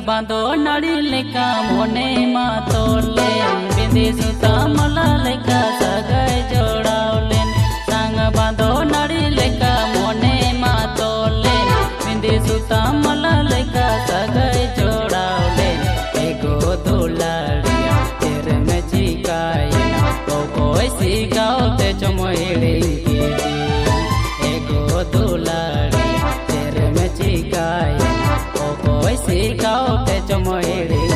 बांधो नाड़ी लेका मोने मा तोले बिंदी सुता मला लेका सगाई जोड़ावलेन सांग बांधो नाड़ी लेका मोने मा तोले बिंदी सुता मला लेका सगाई जोड़ावलेन एगो दुलारिया तेरे में चिकाई को कोई सिखाओते चमोइड़ी एगो दुलारिया तेरे में चिकाई को कोई सिखाओते चमोइड़ी